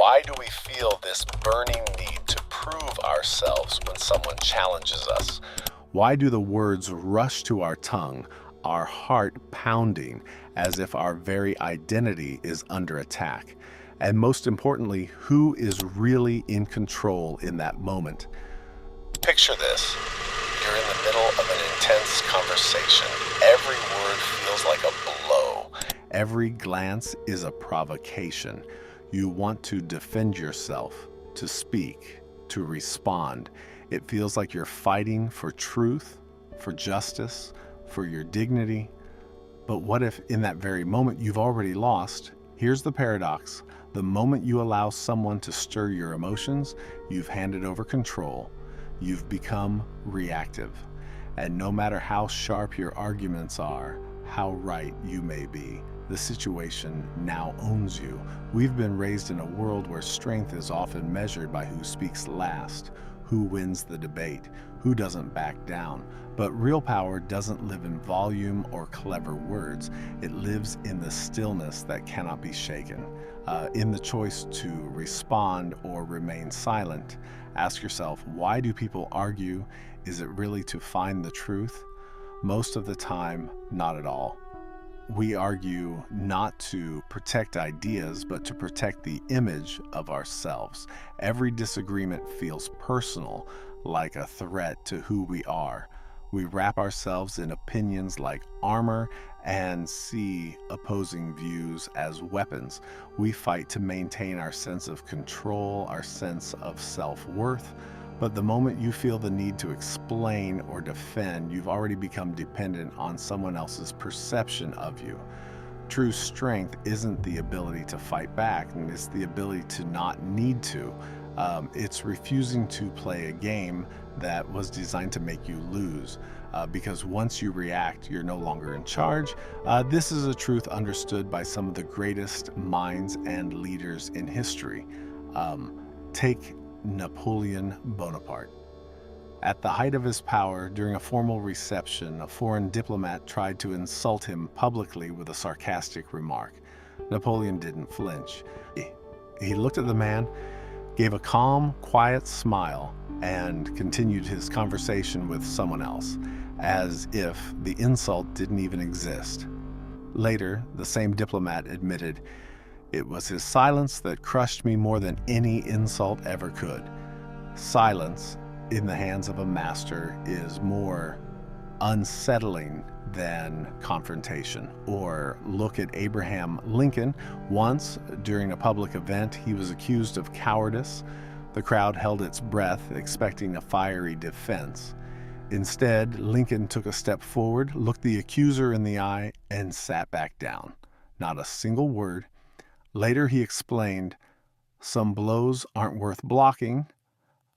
Why do we feel this burning need to prove ourselves when someone challenges us? Why do the words rush to our tongue, our heart pounding, as if our very identity is under attack? And most importantly, who is really in control in that moment? Picture this. You're in the middle of an intense conversation. Every word feels like a blow. Every glance is a provocation. You want to defend yourself, to speak, to respond. It feels like you're fighting for truth, for justice, for your dignity. But what if in that very moment you've already lost? Here's the paradox. The moment you allow someone to stir your emotions, you've handed over control. You've become reactive. And no matter how sharp your arguments are, how right you may be, the situation now owns you. We've been raised in a world where strength is often measured by who speaks last, who wins the debate, who doesn't back down. But real power doesn't live in volume or clever words. It lives in the stillness that cannot be shaken. In the choice to respond or remain silent. Ask yourself, why do people argue? Is it really to find the truth? Most of the time, not at all. We argue not to protect ideas, but to protect the image of ourselves. Every disagreement feels personal, like a threat to who we are. We wrap ourselves in opinions like armor and see opposing views as weapons. We fight to maintain our sense of control, our sense of self-worth. But the moment you feel the need to explain or defend, you've already become dependent on someone else's perception of you. True strength isn't the ability to fight back, and it's the ability to not need to. It's refusing to play a game that was designed to make you lose. Because once you react, you're no longer in charge. This is a truth understood by some of the greatest minds and leaders in history. Take Napoleon Bonaparte. At the height of his power, during a formal reception, a foreign diplomat tried to insult him publicly with a sarcastic remark. Napoleon didn't flinch. He looked at the man, gave a calm, quiet smile, and continued his conversation with someone else, as if the insult didn't even exist. Later, the same diplomat admitted, "It was his silence that crushed me more than any insult ever could." Silence in the hands of a master is more unsettling than confrontation. Or look at Abraham Lincoln. Once, during a public event, he was accused of cowardice. The crowd held its breath, expecting a fiery defense. Instead, Lincoln took a step forward, looked the accuser in the eye, and sat back down. Not a single word. Later he explained, "Some blows aren't worth blocking.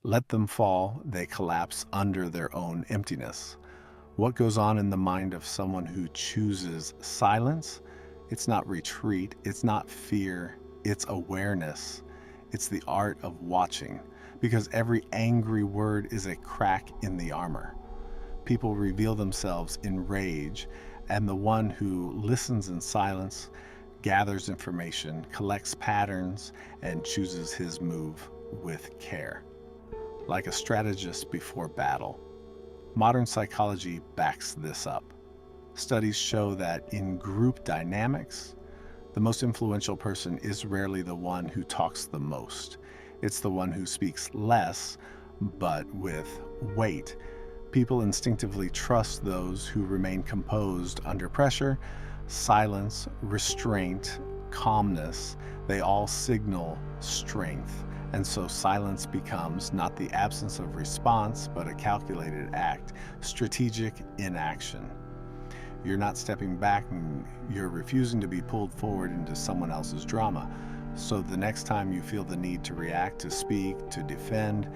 Let them fall, they collapse under their own emptiness." What goes on in the mind of someone who chooses silence? It's not retreat, it's not fear, it's awareness. It's the art of watching, because every angry word is a crack in the armor. People reveal themselves in rage, and the one who listens in silence gathers information, collects patterns, and chooses his move with care. Like a strategist before battle. Modern psychology backs this up. Studies show that in group dynamics, the most influential person is rarely the one who talks the most. It's the one who speaks less, but with weight. People instinctively trust those who remain composed under pressure. Silence, restraint, calmness, they all signal strength. And so silence becomes not the absence of response, but a calculated act, strategic inaction. You're not stepping back, and you're refusing to be pulled forward into someone else's drama. So the next time you feel the need to react, to speak, to defend,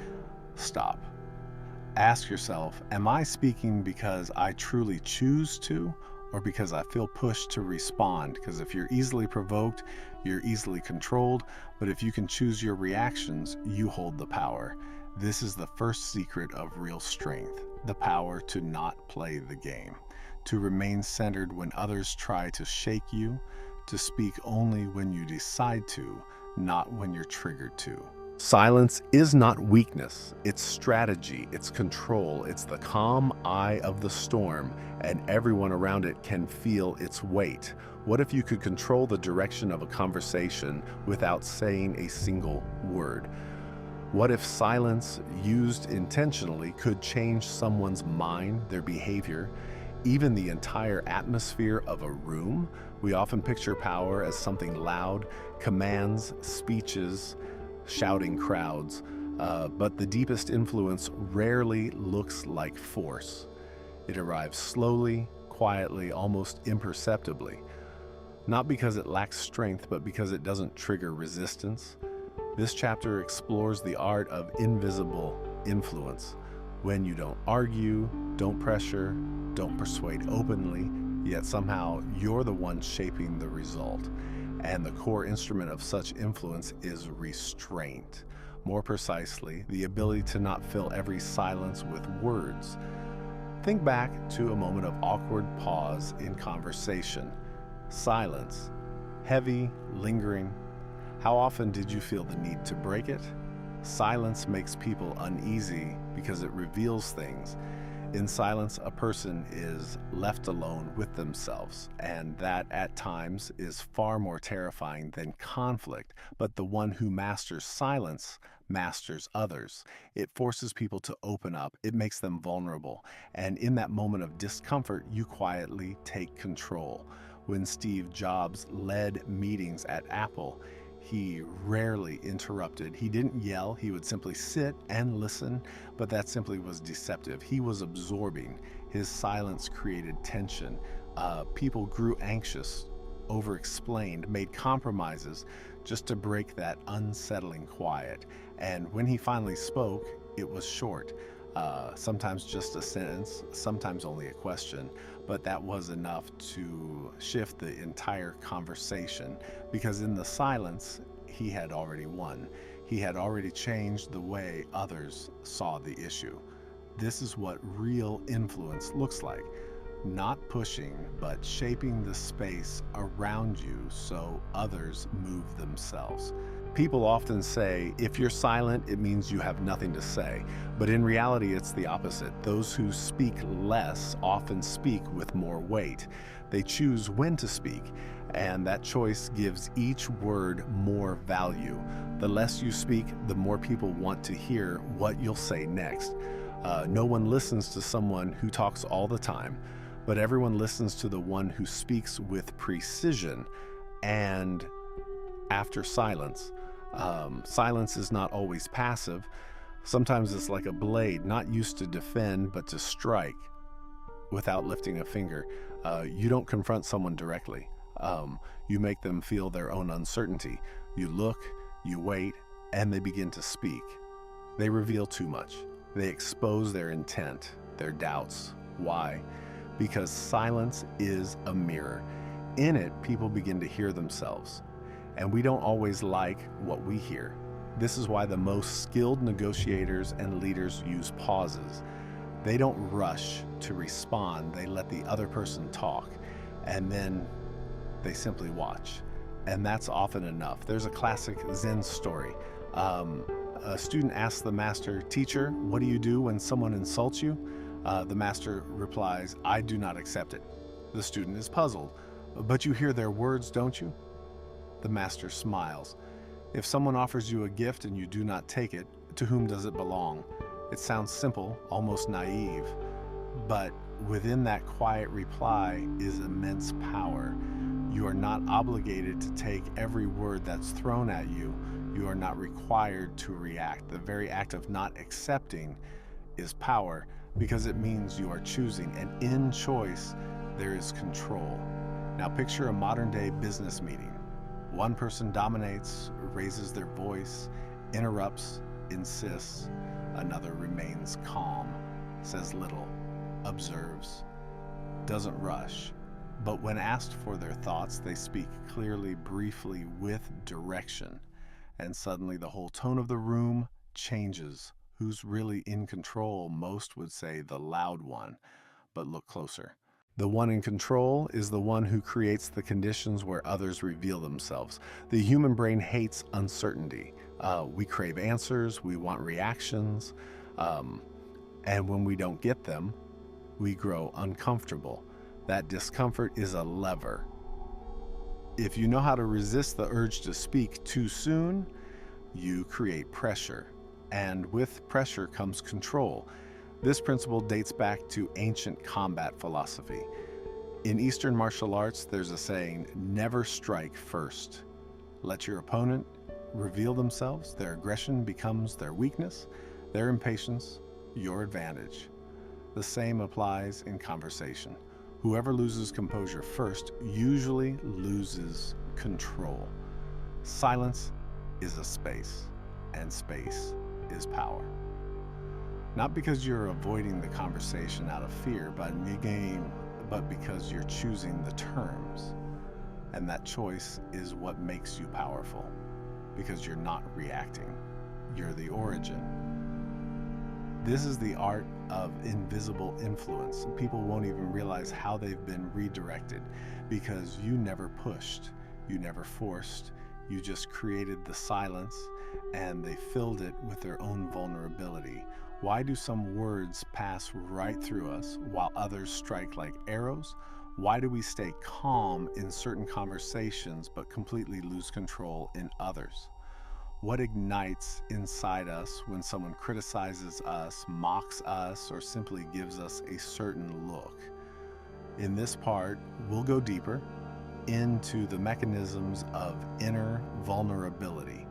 stop. Ask yourself, am I speaking because I truly choose to, or because I feel pushed to respond? Because if you're easily provoked, you're easily controlled. But if you can choose your reactions, you hold the power. This is the first secret of real strength, the power to not play the game, to remain centered when others try to shake you, to speak only when you decide to, not when you're triggered to. Silence is not weakness, it's strategy, it's control, it's the calm eye of the storm, and everyone around it can feel its weight. What if you could control the direction of a conversation without saying a single word? What if silence, used intentionally, could change someone's mind, their behavior, even the entire atmosphere of a room? We often picture power as something loud, commands, speeches, shouting crowds, but the deepest influence rarely looks like force. It arrives slowly, quietly, almost imperceptibly, not because it lacks strength, but because it doesn't trigger resistance. This chapter explores the art of invisible influence. When you don't argue, don't pressure, don't persuade openly, yet somehow you're the one shaping the result. And the core instrument of such influence is restraint. More precisely, the ability to not fill every silence with words. Think back to a moment of awkward pause in conversation. Silence, heavy, lingering. How often did you feel the need to break it? Silence makes people uneasy because it reveals things. In silence, a person is left alone with themselves, and that at times is far more terrifying than conflict. But the one who masters silence masters others. It forces people to open up, it makes them vulnerable, and in that moment of discomfort, you quietly take control. When Steve Jobs led meetings at Apple, he rarely interrupted. He didn't yell, he would simply sit and listen, but that simply was deceptive. He was absorbing. His silence created tension. People grew anxious, over-explained, made compromises just to break that unsettling quiet. And when he finally spoke, it was short. Sometimes just a sentence, sometimes only a question, but that was enough to shift the entire conversation because in the silence, he had already won. He had already changed the way others saw the issue. This is what real influence looks like. Not pushing, but shaping the space around you so others move themselves. People often say, if you're silent, it means you have nothing to say. But in reality, it's the opposite. Those who speak less often speak with more weight. They choose when to speak, and that choice gives each word more value. The less you speak, the more people want to hear what you'll say next. No one listens to someone who talks all the time, but everyone listens to the one who speaks with precision. And after silence, silence is not always passive. Sometimes it's like a blade, not used to defend, but to strike without lifting a finger. You don't confront someone directly. You make them feel their own uncertainty. You look, you wait, and they begin to speak. They reveal too much. They expose their intent, their doubts. Why? Because silence is a mirror. In it, people begin to hear themselves. And we don't always like what we hear. This is why the most skilled negotiators and leaders use pauses. They don't rush to respond, they let the other person talk, and then they simply watch. And that's often enough. There's a classic Zen story. A student asks the master, "Teacher, what do you do when someone insults you?" The master replies, "I do not accept it." The student is puzzled. "But you hear their words, don't you?" The master smiles. "If someone offers you a gift and you do not take it, to whom does it belong?" It sounds simple, almost naive, but within that quiet reply is immense power. You are not obligated to take every word that's thrown at you. You are not required to react. The very act of not accepting is power because it means you are choosing, and in choice, there is control. Now picture a modern-day business meeting. One person dominates, raises their voice, interrupts, insists. Another remains calm, says little, observes, doesn't rush. But when asked for their thoughts, they speak clearly, briefly, with direction. And suddenly the whole tone of the room changes. Who's really in control? Most would say the loud one, but look closer. The one in control is the one who creates the conditions where others reveal themselves. The human brain hates uncertainty. We crave answers, we want reactions, and when we don't get them, we grow uncomfortable. That discomfort is a lever. If you know how to resist the urge to speak too soon, you create pressure. And with pressure comes control. This principle dates back to ancient combat philosophy. In Eastern martial arts, there's a saying, never strike first. Let your opponent reveal themselves. Their aggression becomes their weakness, their impatience, your advantage. The same applies in conversation. Whoever loses composure first usually loses control. Silence is a space, and space is power. Not because you're avoiding the conversation out of fear, but because you're choosing the terms. And that choice is what makes you powerful, because you're not reacting. You're the origin. This is the art of invisible influence. People won't even realize how they've been redirected because you never pushed, you never forced, you just created the silence and they filled it with their own vulnerability. Why do some words pass right through us while others strike like arrows? Why do we stay calm in certain conversations but completely lose control in others? What ignites inside us when someone criticizes us, mocks us, or simply gives us a certain look? In this part, we'll go deeper into the mechanisms of inner vulnerability,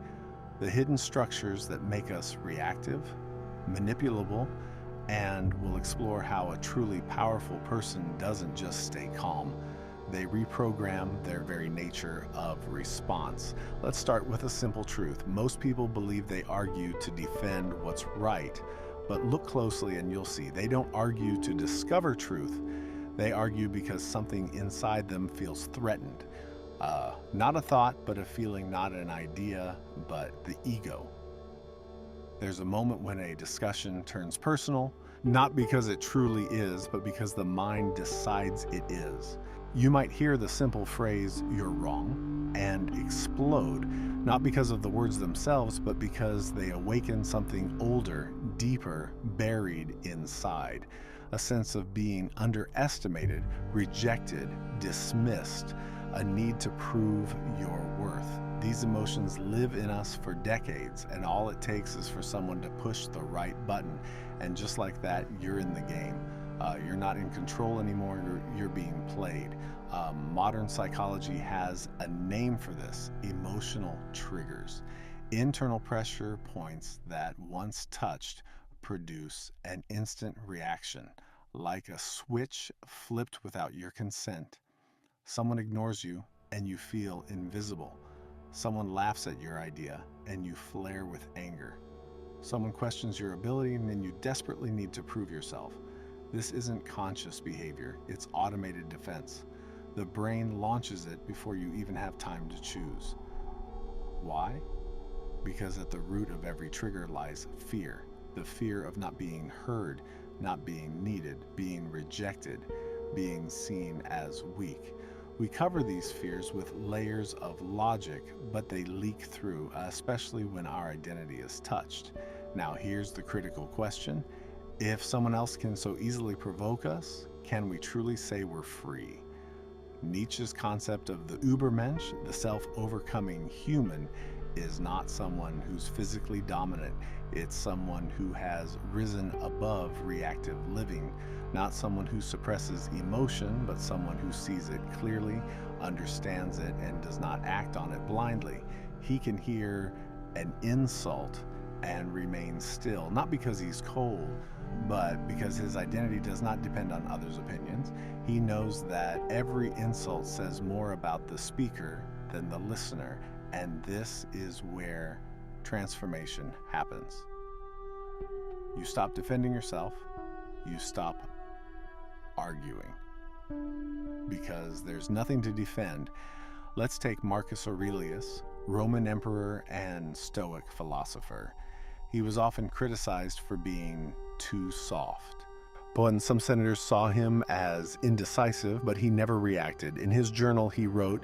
the hidden structures that make us reactive, manipulable, and we'll explore how a truly powerful person doesn't just stay calm. They reprogram their very nature of response. Let's start with a simple truth. Most people believe they argue to defend what's right, but look closely and you'll see they don't argue to discover truth. They argue because something inside them feels threatened. Not a thought, but a feeling, not an idea, but the ego. There's a moment when a discussion turns personal, not because it truly is, but because the mind decides it is. You might hear the simple phrase, "you're wrong," and explode, not because of the words themselves, but because they awaken something older, deeper, buried inside. A sense of being underestimated, rejected, dismissed, a need to prove your worth. These emotions live in us for decades, and all it takes is for someone to push the right button, and just like that, you're in the game. You're not in control anymore, you're being played. Modern psychology has a name for this: emotional triggers. Internal pressure points that, once touched, produce an instant reaction, like a switch flipped without your consent. Someone ignores you and you feel invisible. Someone laughs at your idea and you flare with anger. Someone questions your ability and then you desperately need to prove yourself. This isn't conscious behavior, it's automated defense. The brain launches it before you even have time to choose. Why? Because at the root of every trigger lies fear. The fear of not being heard, not being needed, being rejected, being seen as weak. We cover these fears with layers of logic, but they leak through, especially when our identity is touched. Now here's the critical question. If someone else can so easily provoke us, can we truly say we're free? Nietzsche's concept of the Übermensch, the self-overcoming human, is not someone who's physically dominant. It's someone who has risen above reactive living, not someone who suppresses emotion, but someone who sees it clearly, understands it, and does not act on it blindly. He can hear an insult and remain still, not because he's cold, but because his identity does not depend on others' opinions. He knows that every insult says more about the speaker than the listener, and this is where transformation happens. You stop defending yourself, you stop arguing, because there's nothing to defend. Let's take Marcus Aurelius, Roman emperor and Stoic philosopher. He was often criticized for being too soft. But some senators saw him as indecisive, but he never reacted. In his journal, he wrote,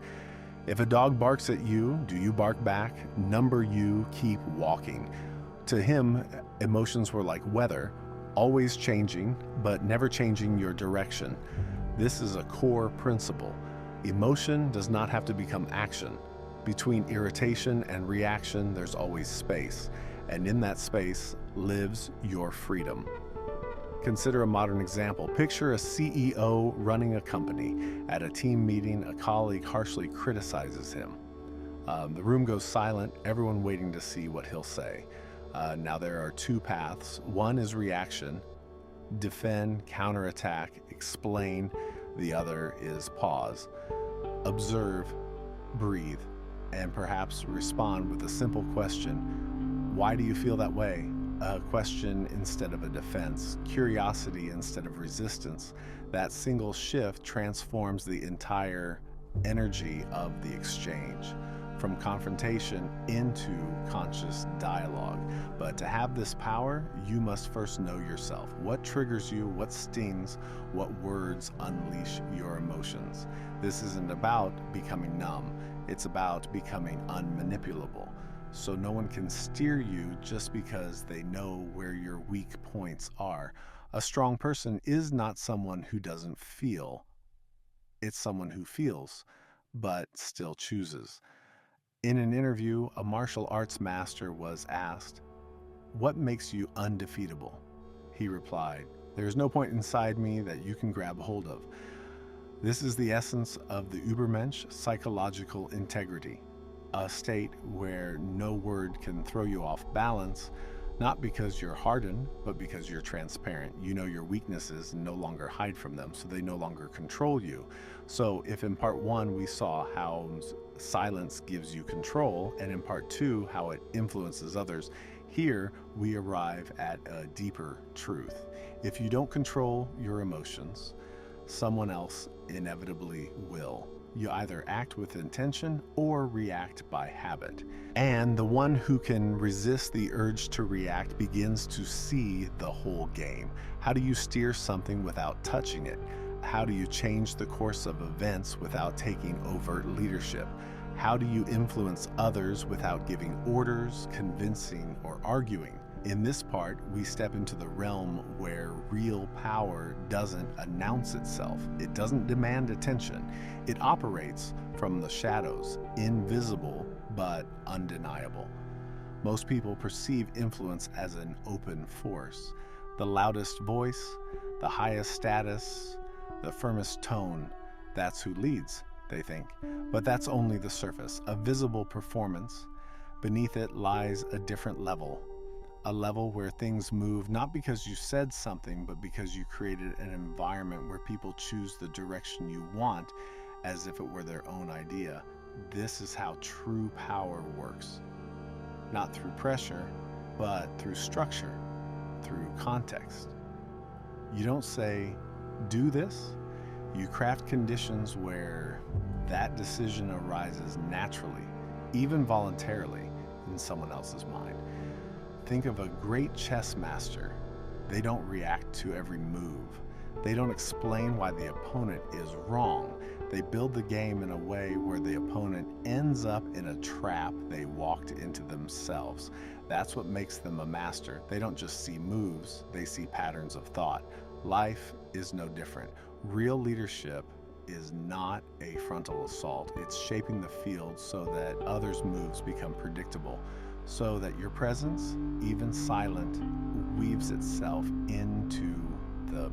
"If a dog barks at you, do you bark back? Number you, keep walking." To him, emotions were like weather, always changing, but never changing your direction. This is a core principle. Emotion does not have to become action. Between irritation and reaction, there's always space, and in that space lives your freedom. Consider a modern example. Picture a CEO running a company. At a team meeting, a colleague harshly criticizes him. The room goes silent, everyone waiting to see what he'll say. Now there are two paths. One is reaction, defend, counterattack, explain. The other is pause, observe, breathe, and perhaps respond with a simple question. Why do you feel that way? A question instead of a defense, curiosity instead of resistance. That single shift transforms the entire energy of the exchange, from confrontation into conscious dialogue. But to have this power, you must first know yourself. What triggers you, what stings, what words unleash your emotions. This isn't about becoming numb, it's about becoming unmanipulable. So no one can steer you just because they know where your weak points are. A strong person is not someone who doesn't feel. It's someone who feels, but still chooses. In an interview, a martial arts master was asked, "What makes you undefeatable?" He replied, "There is no point inside me that you can grab hold of." This is the essence of the Übermensch, psychological integrity. A state where no word can throw you off balance, not because you're hardened, but because you're transparent. You know your weaknesses and no longer hide from them, so they no longer control you. So if in part one we saw how silence gives you control, and in part two how it influences others, here we arrive at a deeper truth. If you don't control your emotions, someone else inevitably will. You either act with intention or react by habit. And the one who can resist the urge to react begins to see the whole game. How do you steer something without touching it? How do you change the course of events without taking overt leadership? How do you influence others without giving orders, convincing, or arguing? In this part, we step into the realm where real power doesn't announce itself. It doesn't demand attention. It operates from the shadows, invisible but undeniable. Most people perceive influence as an open force. The loudest voice, the highest status, the firmest tone, that's who leads, they think. But that's only the surface, a visible performance. Beneath it lies a different level. A level where things move not because you said something, but because you created an environment where people choose the direction you want as if it were their own idea. This is how true power works. Not through pressure, but through structure, through context. You don't say, "Do this." You craft conditions where that decision arises naturally, even voluntarily, in someone else's mind. Think of a great chess master. They don't react to every move. They don't explain why the opponent is wrong. They build the game in a way where the opponent ends up in a trap they walked into themselves. That's what makes them a master. They don't just see moves, they see patterns of thought. Life is no different. Real leadership is not a frontal assault. It's shaping the field so that others' moves become predictable, so that your presence, even silent, weaves itself into the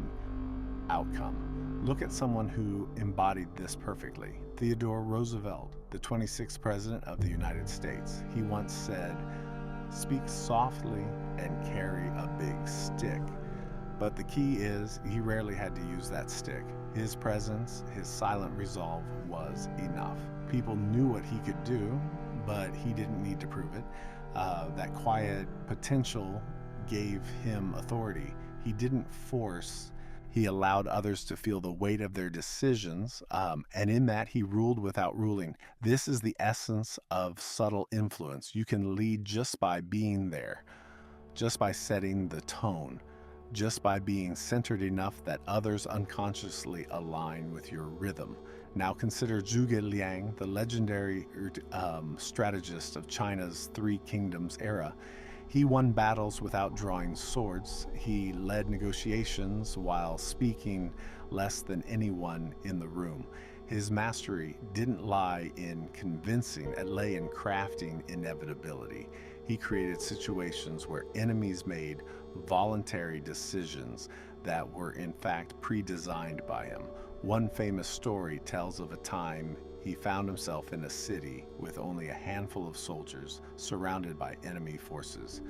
outcome. Look at someone who embodied this perfectly. Theodore Roosevelt, the 26th President of the United States. He once said, "Speak softly and carry a big stick." But the key is, he rarely had to use that stick. His presence, his silent resolve was enough. People knew what he could do, but he didn't need to prove it. That quiet potential gave him authority. He didn't force. He allowed others to feel the weight of their decisions, and in that he ruled without ruling. This is the essence of subtle influence. You can lead just by being there, just by setting the tone. just by being centered enough that others unconsciously align with your rhythm. Now consider Zhuge Liang, the legendary strategist of China's Three Kingdoms era. He won battles without drawing swords. He led negotiations while speaking less than anyone in the room. His mastery didn't lie in convincing, it lay in crafting inevitability. He created situations where enemies made voluntary decisions that were in fact pre-designed by him. One famous story tells of a time he found himself in a city with only a handful of soldiers surrounded by enemy forces.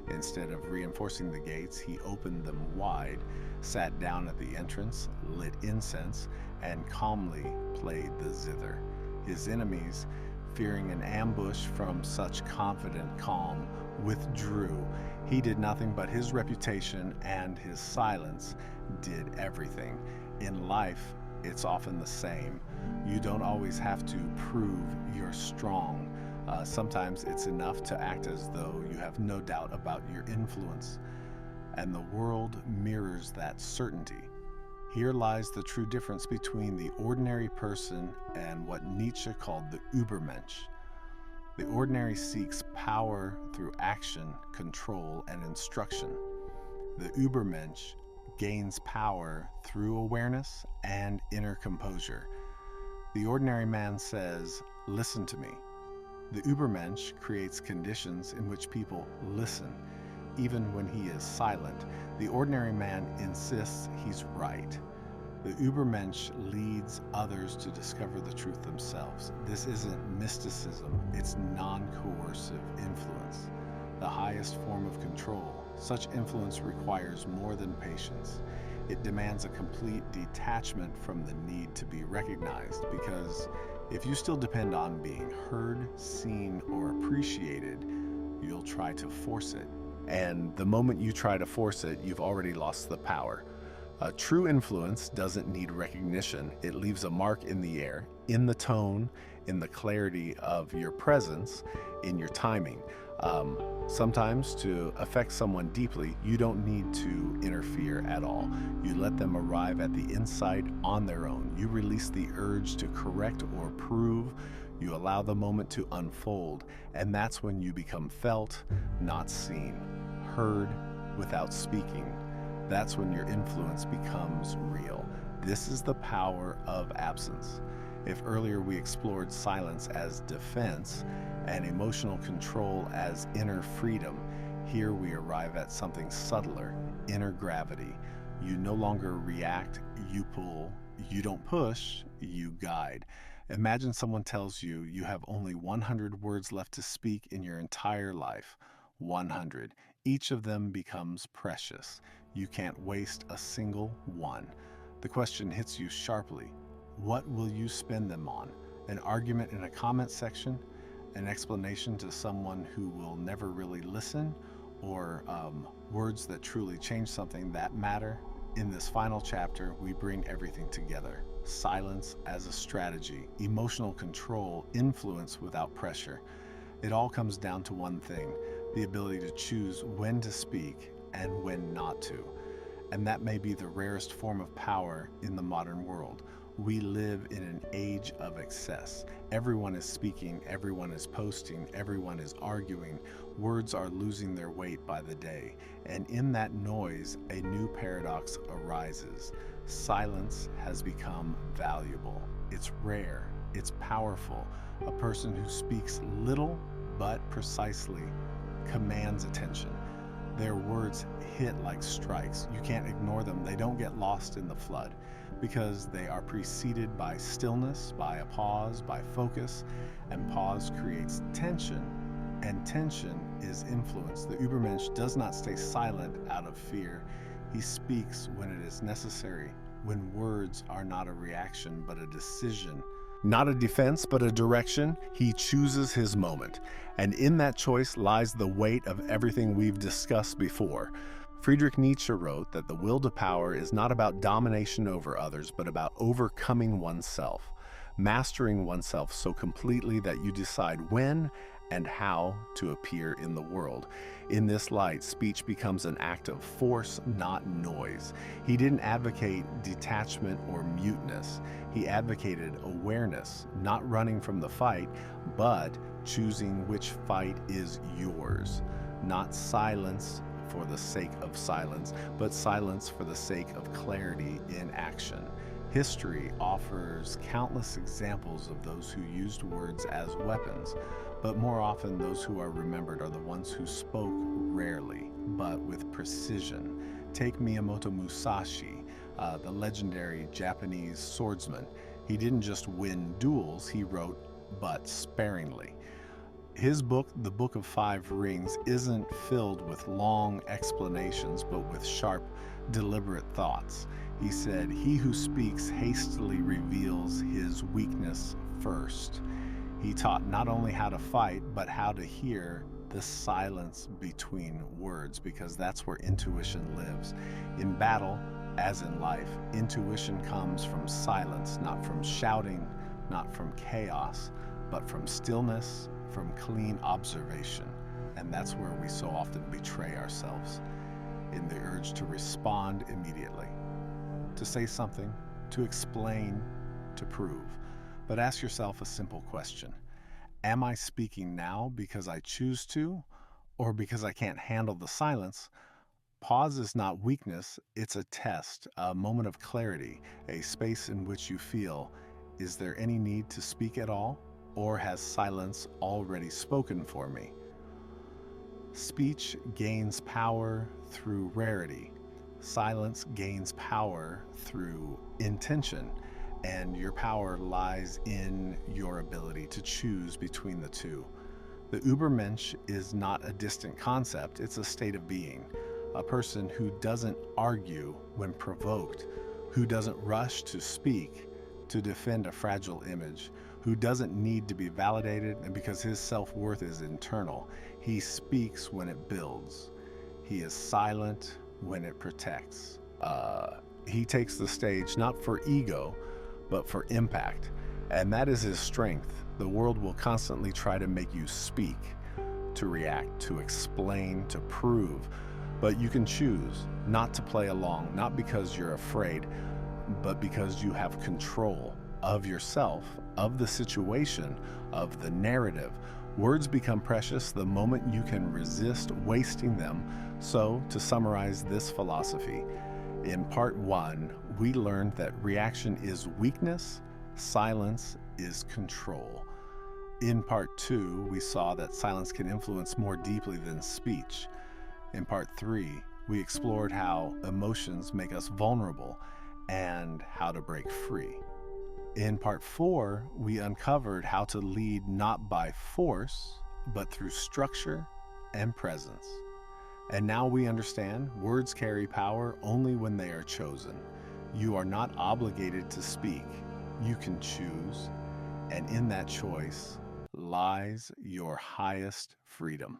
Instead of reinforcing the gates, he opened them wide, sat down at the entrance, lit incense, and calmly played the zither. His enemies, fearing an ambush from such confident calm, withdrew. He did nothing, but his reputation and his silence did everything. In life, it's often the same. You don't always have to prove you're strong. Sometimes it's enough to act as though you have no doubt about your influence. And the world mirrors that certainty. Here lies the true difference between the ordinary person and what Nietzsche called the Übermensch. The ordinary seeks power through action, control, and instruction. The Übermensch gains power through awareness and inner composure. The ordinary man says, "Listen to me." The Übermensch creates conditions in which people listen, even when he is silent. The ordinary man insists he's right. The Übermensch leads others to discover the truth themselves. This isn't mysticism, it's non-coercive influence, the highest form of control. Such influence requires more than patience. It demands a complete detachment from the need to be recognized, because if you still depend on being heard, seen, or appreciated, you'll try to force it. And the moment you try to force it, you've already lost the power. A true influence doesn't need recognition. It leaves a mark in the air, in the tone, in the clarity of your presence, in your timing. Sometimes to affect someone deeply, you don't need to interfere at all. You let them arrive at the insight on their own. You release the urge to correct or prove. You allow the moment to unfold, and that's when you become felt, not seen, heard without speaking. That's when your influence becomes real. This is the power of absence. If earlier we explored silence as defense and emotional control as inner freedom, here we arrive at something subtler, inner gravity. You no longer react, you pull. You don't push, you guide. Imagine someone tells you you have only 100 words left to speak in your entire life. 100. Each of them becomes precious. You can't waste a single one. The question hits you sharply. What will you spend them on? An argument in a comment section? An explanation to someone who will never really listen? Or words that truly change something that matter? In this final chapter, we bring everything together. Silence as a strategy, emotional control, influence without pressure. It all comes down to one thing: the ability to choose when to speak and when not to. And that may be the rarest form of power in the modern world. We live in an age of excess. Everyone is speaking, everyone is posting, everyone is arguing. Words are losing their weight by the day. And in that noise, a new paradox arises. Silence has become valuable. It's rare. It's powerful. A person who speaks little but precisely commands attention. Their words hit like strikes. You can't ignore them. They don't get lost in the flood because they are preceded by stillness, by a pause, by focus, and pause creates tension, and tension is influence. The Übermensch does not stay silent out of fear. He speaks when it is necessary, when words are not a reaction but a decision. Not a defense, but a direction. He chooses his moment. And in that choice lies the weight of everything we've discussed before. Friedrich Nietzsche wrote that the will to power is not about domination over others, but about overcoming oneself, mastering oneself so completely that you decide when and how to appear in the world. In this light, speech becomes an act of force, not noise. He didn't advocate detachment or muteness. He advocated awareness, not running from the fight, but choosing which fight is yours. Not silence for the sake of silence, but silence for the sake of clarity in action. History offers countless examples of those who used words as weapons, but more often those who are remembered are the ones who spoke rarely, but with precision. Take Miyamoto Musashi, the legendary Japanese swordsman. He didn't just win duels, he wrote, but sparingly. His book, The Book of Five Rings, isn't filled with long explanations, but with sharp, deliberate thoughts. He said, "He who speaks hastily reveals his weakness first." He taught not only how to fight, but how to hear the silence between words, because that's where intuition lives. In battle, as in life, intuition comes from silence, not from shouting, not from chaos, but from stillness, from clean observation. And that's where we so often betray ourselves, in the urge to respond immediately, to say something, to explain, to prove. But ask yourself a simple question. Am I speaking now because I choose to, or because I can't handle the silence? Pause is not weakness, it's a test, a moment of clarity, a space in which you feel, is there any need to speak at all, or has silence already spoken for me? Speech gains power through rarity. Silence gains power through intention, and your power lies in your ability to choose between the two. The Übermensch is not a distant concept, it's a state of being. A person who doesn't argue when provoked, who doesn't rush to speak to defend a fragile image, who doesn't need to be validated, and because his self-worth is internal, he speaks when it builds. He is silent when it protects. He takes the stage not for ego, but for impact. And that is his strength. The world will constantly try to make you speak, to react, to explain, to prove. But you can choose not to play along, not because you're afraid, but because you have control of yourself, of the situation, of the narrative. Words become precious the moment you can resist wasting them. So, to summarize this philosophy, in part 1, we learned that reaction is weakness, silence is control. In part 2, we saw that silence can influence more deeply than speech. In part 3, we explored how emotions make us vulnerable and how to break free. In part 4, we uncovered how to lead not by force, but through structure and presence. And now we understand words carry power only when they are chosen. You are not obligated to speak. You can choose, and in that choice lies your highest freedom.